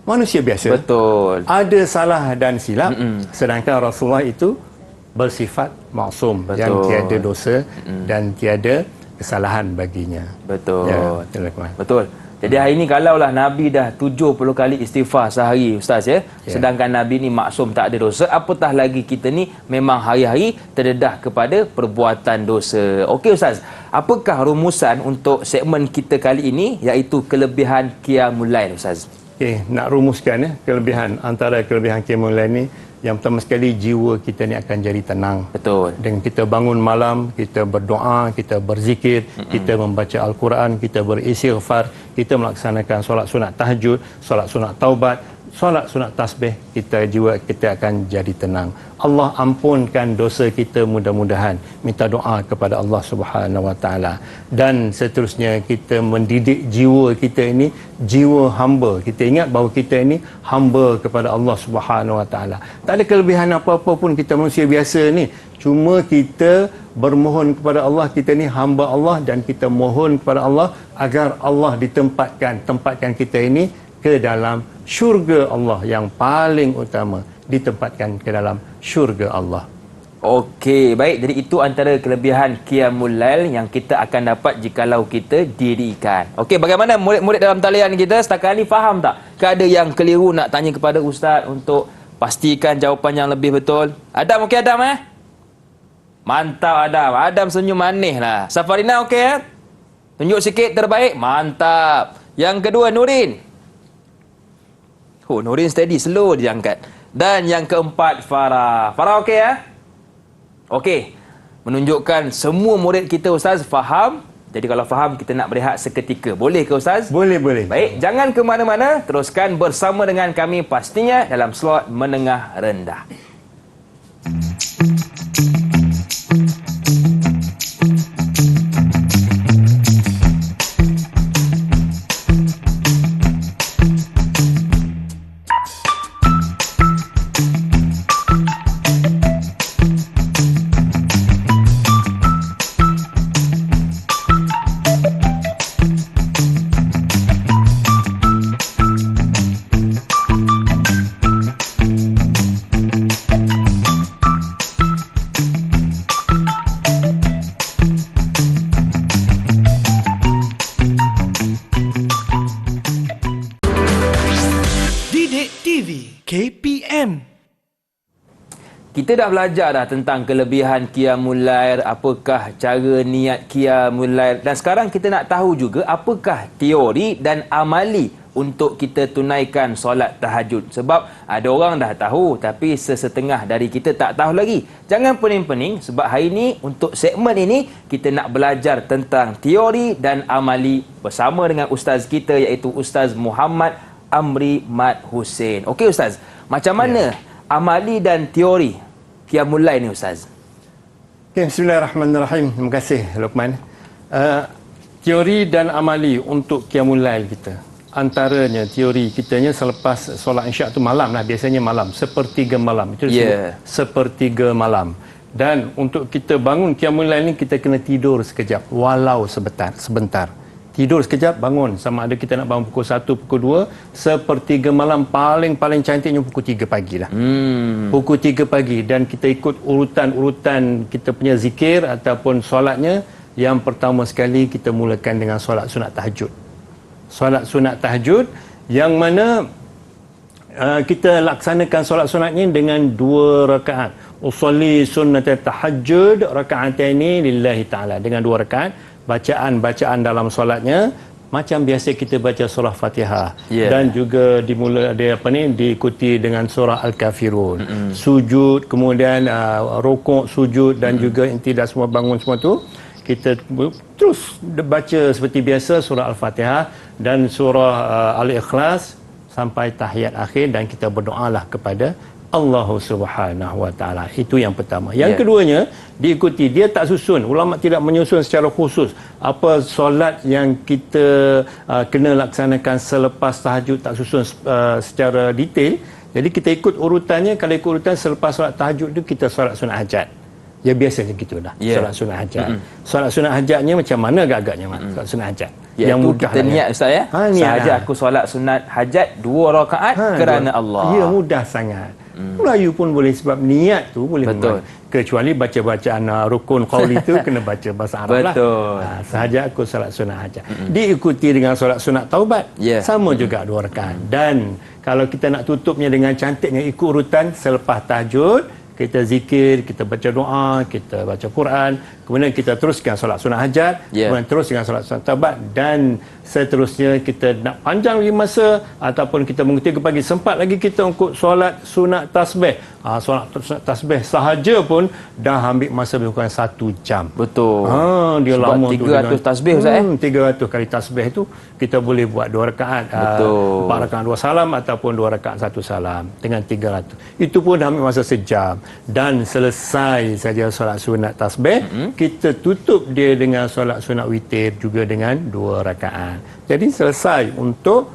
manusia biasa. Betul. Ada salah dan silap. Sedangkan Rasulullah itu bersifat maksum, yang tiada dosa dan tiada kesalahan baginya. Betul. Ya, betul. Betul. Jadi hari ini kalaulah Nabi dah 70 kali istighfar sehari Ustaz ya, sedangkan Nabi ni maksum tak ada dosa, apatah lagi kita ni memang hari-hari terdedah kepada perbuatan dosa. Okey Ustaz, apakah rumusan untuk segmen kita kali ini, iaitu kelebihan Qiyamul Lail Ustaz? Okey, nak rumuskan kelebihan, antara kelebihan Qiyamul Lail ni, yang pertama sekali, jiwa kita ni akan jadi tenang. Betul. Dengan kita bangun malam, kita berdoa, kita berzikir, kita membaca Al-Quran, kita beristighfar, kita melaksanakan solat sunat tahajud, solat sunat taubat, solat sunat tasbih, jiwa kita akan jadi tenang. Allah ampunkan dosa kita mudah-mudahan. Minta doa kepada Allah Subhanahu wa taala. Dan seterusnya, kita mendidik jiwa kita ini jiwa hamba. Kita ingat bahawa kita ini hamba kepada Allah Subhanahu wa taala. Tak ada kelebihan apa-apa pun, kita manusia biasa ni. Cuma kita bermohon kepada Allah, kita ni hamba Allah, dan kita mohon kepada Allah agar Allah tempatkan kita ini ke dalam syurga Allah yang paling utama, ditempatkan ke dalam syurga Allah. Okey, baik. Jadi itu antara kelebihan Qiyamul Lail yang kita akan dapat jikalau kita dirikan. Okey, bagaimana murid-murid dalam talian kita setakat ni, faham tak? Ke ada yang keliru nak tanya kepada Ustaz untuk pastikan jawapan yang lebih betul? Adam, okey Adam Mantap Adam. Adam senyum manis lah. Safarina okey Tunjuk sikit terbaik. Mantap. Yang kedua Nurin. Nurin steady, slow dia angkat. Dan yang keempat Farah. Farah okey Okey. Menunjukkan semua murid kita Ustaz faham. Jadi kalau faham, kita nak berehat seketika. Boleh ke Ustaz? Boleh. Baik, jangan ke mana-mana. Teruskan bersama dengan kami pastinya dalam slot menengah rendah. kita dah belajar dah tentang kelebihan Qiyamul Lail, apakah cara niat Qiyamul Lail, dan sekarang kita nak tahu juga apakah teori dan amali untuk kita tunaikan solat tahajud. Sebab ada orang dah tahu tapi sesetengah dari kita tak tahu lagi. Jangan pening-pening sebab hari ini untuk segmen ini kita nak belajar tentang teori dan amali bersama dengan ustaz kita iaitu Ustaz Muhammad Amri Mat Hussein. Okey ustaz, macam mana amali dan teori Qiyamul Lail ni ustaz? Okay, bismillahirrahmanirrahim. Terima kasih Luqman. Teori dan amali untuk Qiyamul Lail kita. Antaranya teori kitanya selepas solat isyak tu malam lah, biasanya malam, sepertiga malam. Itu disebut sepertiga malam. Dan untuk kita bangun Qiyamul Lail ni kita kena tidur sekejap walau sebentar. Tidur sekejap, bangun. Sama ada kita nak bangun pukul 1, pukul 2, sepertiga malam, paling cantiknya pukul 3 pagi lah. Pukul 3 pagi. Dan kita ikut urutan-urutan kita punya zikir ataupun solatnya. Yang pertama sekali kita mulakan dengan solat sunat tahajud. Solat sunat tahajud yang mana kita laksanakan solat sunatnya dengan 2 rakaat. Usolli sunnat tahajud raka'ataini lillahi ta'ala. Dengan 2 rakaat. Bacaan dalam solatnya macam biasa kita baca surah Fatihah dan juga diikuti dengan surah Al-Kafirun. Sujud, kemudian rukuk, sujud dan juga intidah semua bangun semua tu kita terus baca seperti biasa surah Al-Fatihah dan surah Al-Ikhlas sampai tahiyat akhir dan kita berdoalah kepada Allah Subhanahu Wa Taala. Itu yang pertama. Yang keduanya diikuti, dia tak susun. Ulama tidak menyusun secara khusus apa solat yang kita kena laksanakan selepas tahajud, tak susun secara detail. Jadi kita ikut urutannya. Kalau ikut urutan selepas solat tahajud tu kita solat sunat hajat. Ya biasanya gitulah. Solat sunat hajat. Solat sunat hajatnya macam mana agak-agaknya solat sunat hajat? Yang mudah kita niat ustaz ya. Sahaja aku solat sunat hajat 2 rakaat kerana Allah. Ya, mudah sangat. Melayu pun boleh sebab niat tu boleh membuat. Kecuali baca-bacaan rukun qauli tu kena baca bahasa Arab lah. Sahaja aku solat sunat hajat. Diikuti dengan solat sunat taubat. Sama juga 2 rakaat. Dan kalau kita nak tutupnya dengan cantiknya ikut urutan selepas tahajud, kita zikir, kita baca doa, kita baca Quran, kemudian kita teruskan solat sunat hajat, kemudian terus dengan solat sunat taubat dan seterusnya. Kita nak panjang lagi masa ataupun kita mungkin 3 pagi sempat lagi kita untuk solat sunat tasbih. Solat sunat tasbih sahaja pun dah ambil masa lebih kurang 1 jam. Betul. Dia sebab lama 300 tu tasbih ustaz 300 kali tasbih tu kita boleh buat 2 rakaat. 4 rakaat 2 salam ataupun 2 rakaat 1 salam dengan 300. Itu pun dah ambil masa sejam. Dan selesai saja solat sunat tasbih, kita tutup dia dengan solat sunat witir juga dengan 2 rakaat. Jadi selesai untuk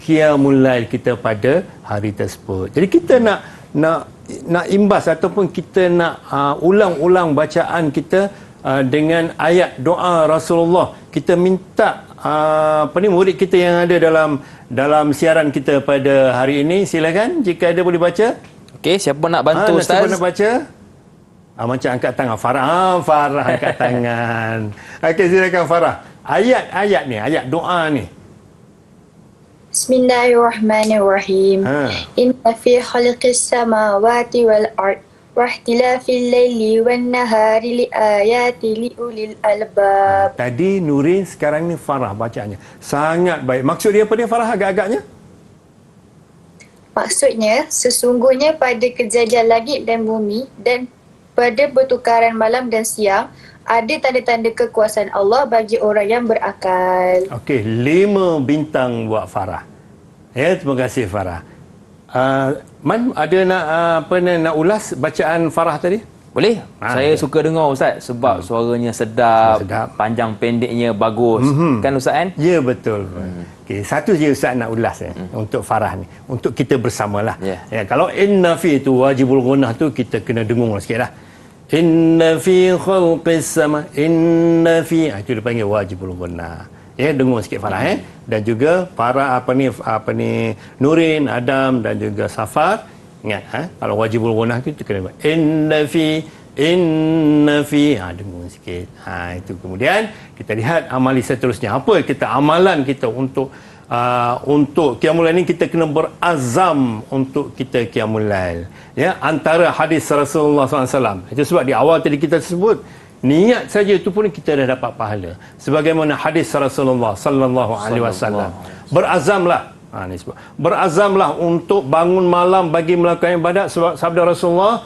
Qiyamul Lail kita pada hari tersebut. Jadi kita nak imbas ataupun kita nak ulang-ulang bacaan kita dengan ayat doa Rasulullah. Kita minta murid kita yang ada dalam siaran kita pada hari ini, silakan jika ada boleh baca. Okey, siapa nak bantu ustaz? Siapa nak baca? Macam angkat tangan. Farah angkat tangan. Okey, silakan Farah. Ayat ni, ayat doa ni. Bismillahirrahmanirrahim. Inna fi khalqis samawati wal ard wa ihtilafil laili wan nahari li ayati li ulil albab. Tadi Nurin, sekarang ni Farah bacaannya. Sangat baik. Maksud dia apa ni Farah agak-agaknya? Maksudnya, sesungguhnya pada kejadian langit dan bumi dan pada bertukaran malam dan siang, ada tanda-tanda kekuasaan Allah bagi orang yang berakal. Okey, 5 bintang buat Farah. Ya, terima kasih Farah. Man, ada nak ulas bacaan Farah tadi? Boleh. Saya suka dengar ustaz sebab suaranya sedap, panjang pendeknya bagus. Kan ustaz kan? Ya, betul. Okey, satu je ustaz nak ulas untuk Farah ni, untuk kita bersamalah. Kalau inna fi tu wajibul gunnah tu kita kena dengung sikitlah. Inna fi khalqis sama, inna fi, itu dipanggil wajibul gunnah. Dengung sikit Farah dan juga para Nurin, Adam dan juga Safar. Ingat kalau wajibul gunnah tu kena inna fi dengung sikit. Itu kemudian kita lihat amali seterusnya. Apa kita amalan kita untuk untuk qiyamul lail ni kita kena berazam untuk kita qiyamul lail. Ya, antara hadis Rasulullah SAW. Itu sebab di awal tadi kita sebut niat saja itu pun kita dah dapat pahala. Sebagaimana hadis Rasulullah sallallahu alaihi wasallam. Berazamlah. Ni sebab berazamlah untuk bangun malam bagi melakukan ibadat, sebab sabda Rasulullah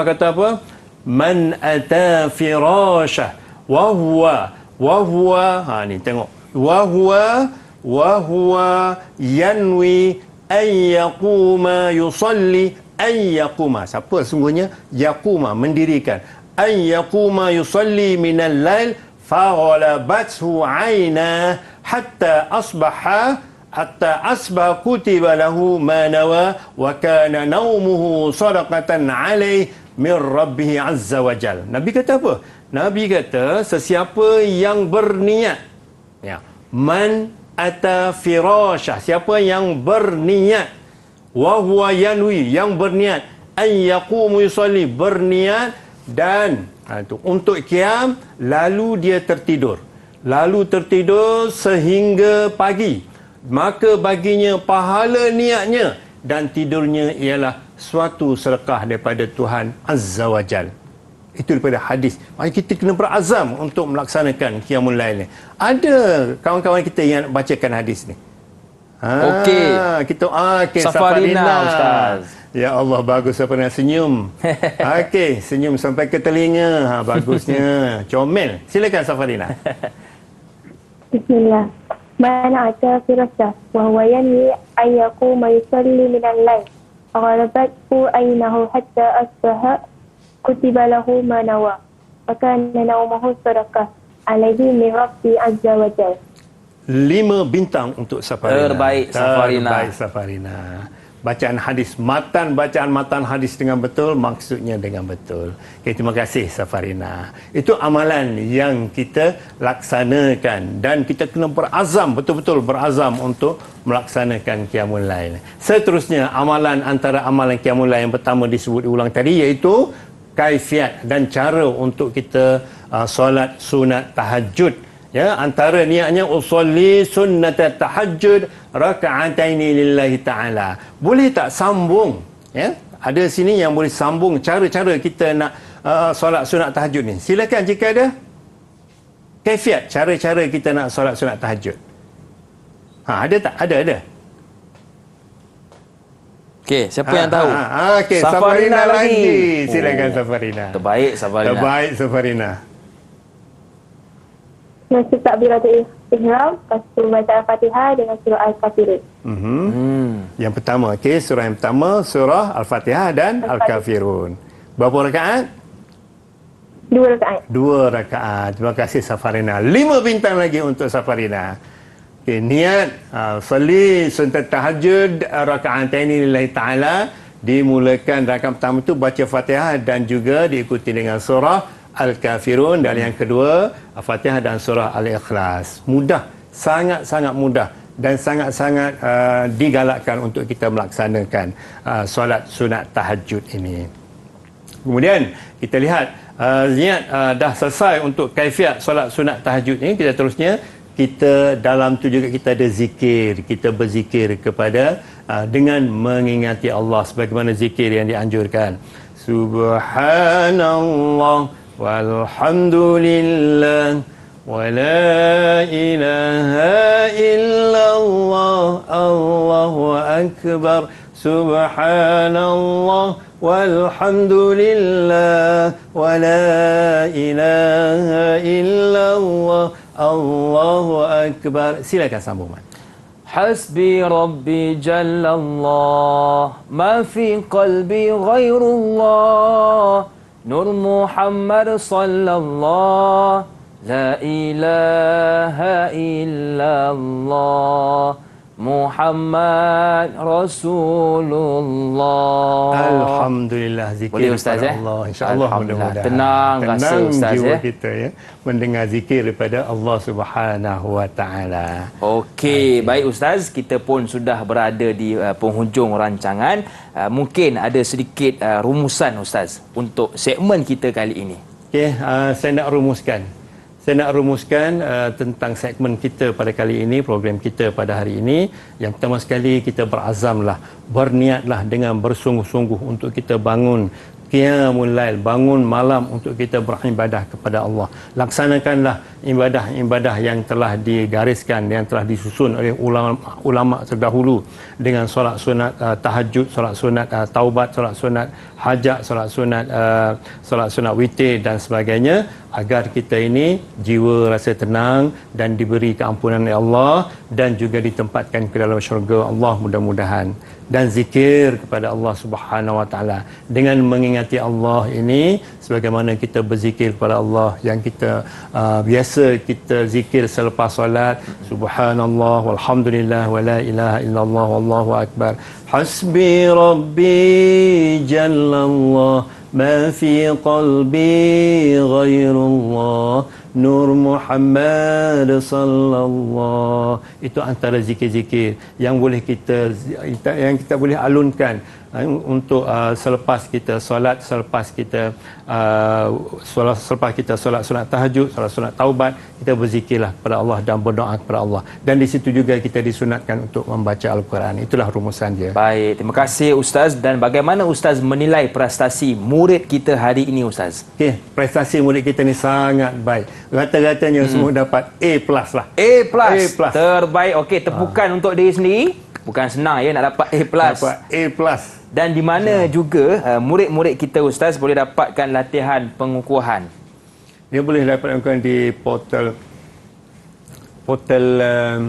kata apa? Man ata firashah wa huwa ni tengok wa huwa yanwi ay yaquma yusalli ay yaquma. Siapa sungguhnya yaquma mendirikan, ay yaquma yusalli minal lail faghalabathu aina hatta asbah kutiba lahu ma nawa wa kana naumuhu sadaqatan alaih min rabbih azza wa jal. Nabi kata apa? Nabi kata sesiapa yang berniat, ya, man ata firashah, siapa yang berniat, wa huwa yanwi, yang berniat, ay yaqumu yusalli, berniat dan untuk qiyam, lalu dia tertidur sehingga pagi, maka baginya pahala niatnya dan tidurnya ialah suatu sedekah daripada Tuhan Azza wa Jal. Itu daripada hadis. Maka kita kena berazam untuk melaksanakan qiyamul lail ni. Ada kawan-kawan kita yang nak bacakan hadis ni. Okey. Kita Safarina, Ustaz. Ya Allah, bagus Safarina, senyum. Okey, senyum sampai ke telinga. Bagusnya. Comel. Silakan Safarina. Bismillah. Mana ata firasah wa huwa yanwi ay yaquma yusalli min al-lail. Faghalabathu aynahu hatta asbaha kutiba lahu ma nawa. Wa kana naumuhu sadaqah alaihi min rabbi azza wa jalla. 5 bintang untuk Safarina. Terbaik Safarina. Terbaik Safarina. Bacaan hadis, bacaan hadis dengan betul, maksudnya dengan betul. Okay, terima kasih Safarina. Itu amalan yang kita laksanakan dan kita kena berazam, betul-betul berazam untuk melaksanakan qiyamul lail. Seterusnya, antara amalan qiyamul lail yang pertama disebut ulang tadi, iaitu kaifiat dan cara untuk kita solat sunat tahajud. Ya, antara niatnya usolli sunnat tahajjud raka'ataini lillahi ta'ala. Boleh tak sambung? Ya, ada sini yang boleh sambung cara-cara kita nak solat sunat tahajud ni. Silakan jika ada kaifiat cara-cara kita nak solat sunat tahajud. Ada tak? Ada. Okey, siapa yang tahu? Okey, Safarina lagi. Silakan Safarina. Terbaik Safarina. Masa takbiratul ihram, lepas tu baca Al-Fatihah dengan surah Al-Kafirun. Yang pertama, surah yang pertama, surah Al-Fatihah dan Al-Kafirun. Berapa rakaat? 2 rakaat. 2 rakaat. Terima kasih Safarina. 5 bintang lagi untuk Safarina. Niat salli sunat tahajud raka'ataini lillahi ta'ala, dimulakan rakaat pertama tu baca Fatihah dan juga diikuti dengan surah Al-Kafirun, dan yang kedua Al-Fatihah dan surah Al-Ikhlas. Mudah, sangat-sangat mudah dan sangat-sangat digalakkan untuk kita melaksanakan solat sunat tahajud ini. Kemudian kita lihat niat dah selesai untuk kaifiat solat sunat tahajud ini. Kita terusnya, kita dalam tu juga kita ada zikir. Kita berzikir kepada dengan mengingati Allah sebagaimana zikir yang dianjurkan. Subhanallah walhamdulillah wa la ilaha illallah Allahu akbar. Subhanallah walhamdulillah wa la ilaha illallah Allahu akbar. Silakan sambung, Man. Hasbi Rabbi Jallallah, ma fi qalbi ghairullah, Nur Muhammad sallallahu, la ilaha illallah, Muhammad Rasulullah. Alhamdulillah, zikir boleh Ustaz kepada Allah. InsyaAllah mudah-mudahan. Tenang rasa Ustaz jiwa kita ya, mendengar zikir daripada Allah Subhanahu wa taala. Okey, baik Ustaz, kita pun sudah berada di penghujung rancangan. Mungkin ada sedikit rumusan Ustaz untuk segmen kita kali ini. Okey, saya nak rumuskan. Saya nak rumuskan tentang segmen kita pada kali ini, program kita pada hari ini. Yang pertama sekali, kita berazamlah, berniatlah dengan bersungguh-sungguh untuk kita bangun qiyamul lail, bangun malam untuk kita beribadah kepada Allah. Laksanakanlah ibadah-ibadah yang telah digariskan, yang telah disusun oleh ulama terdahulu, dengan solat sunat tahajud, solat sunat taubat, solat sunat hajat, solat sunat witir dan sebagainya, agar kita ini jiwa rasa tenang dan diberi keampunan oleh Allah dan juga ditempatkan ke dalam syurga Allah mudah-mudahan. Dan zikir kepada Allah Subhanahu Wa Taala, dengan mengingati Allah ini sebagaimana kita berzikir kepada Allah yang kita biasa kita zikir selepas solat, subhanallah walhamdulillah wala ilaha illallah wallahu akbar, hasbi rabbi jallallah ma fi qalbi ghairullah Nur Muhammad sallallahu. Itu antara zikir-zikir yang boleh kita boleh alunkan untuk selepas kita solat, selepas kita solat sunat tahajud, solat sunat taubat, kita berzikirlah kepada Allah dan berdoa kepada Allah. Dan di situ juga kita disunatkan untuk membaca Al-Quran. Itulah rumusan dia. Baik, terima kasih Ustaz. Dan bagaimana Ustaz menilai prestasi murid kita hari ini, Ustaz? Okey, prestasi murid kita ni sangat baik. Rata-ratanya semua dapat A+ lah. A+. A+. Terbaik. Okey, tepukan untuk diri sendiri. Bukan senang ya nak dapat A+. Dapat A+. Dan di mana juga murid-murid kita, Ustaz, boleh dapatkan latihan pengukuhan? Dia boleh dapatkan di portal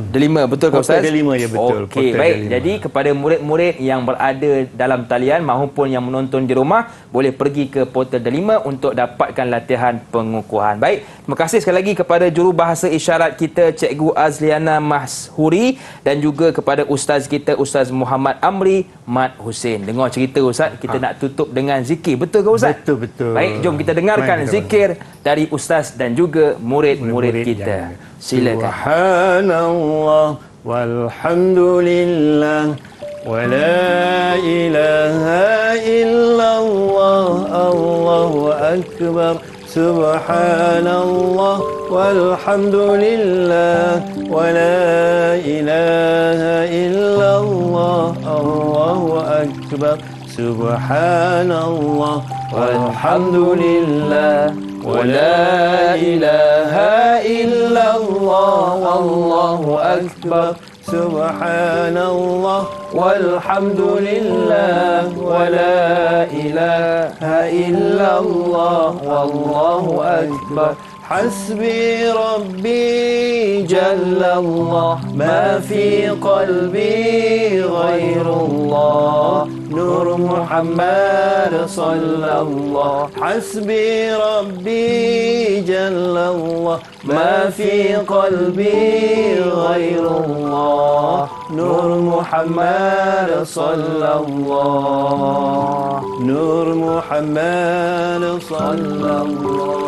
Delima, betul ke Ustaz? Portal Delima, ya betul. Okey, Portal baik. Delima. Jadi kepada murid-murid yang berada dalam talian maupun yang menonton di rumah, boleh pergi ke portal Delima untuk dapatkan latihan pengukuhan. Baik, terima kasih sekali lagi kepada jurubahasa isyarat kita Cikgu Azliana Mashuri dan juga kepada ustaz kita Ustaz Muhammad Amri Mat Hussein. Dengar cerita Ustaz, kita nak tutup dengan zikir. Betul ke Ustaz? Betul, betul. Baik, jom kita dengarkan zikir dari ustaz dan juga murid-murid kita. Silakan. Subhanallah walhamdulillah wa la ilaha illallah Allahu akbar. Subhanallah walhamdulillah wa la ilaha illallah Allahu akbar. Subhanallah walhamdulillah wa la ilaha illallah wallahu akbar. Subhanallah walhamdulillah wa la ilaha illallah wallahu akbar. حسبي ربي جل الله ما في قلبي غير الله نور محمد صلى الله حسبي ربي جل الله ما في قلبي غير الله نور محمد صلى الله نور محمد صلى الله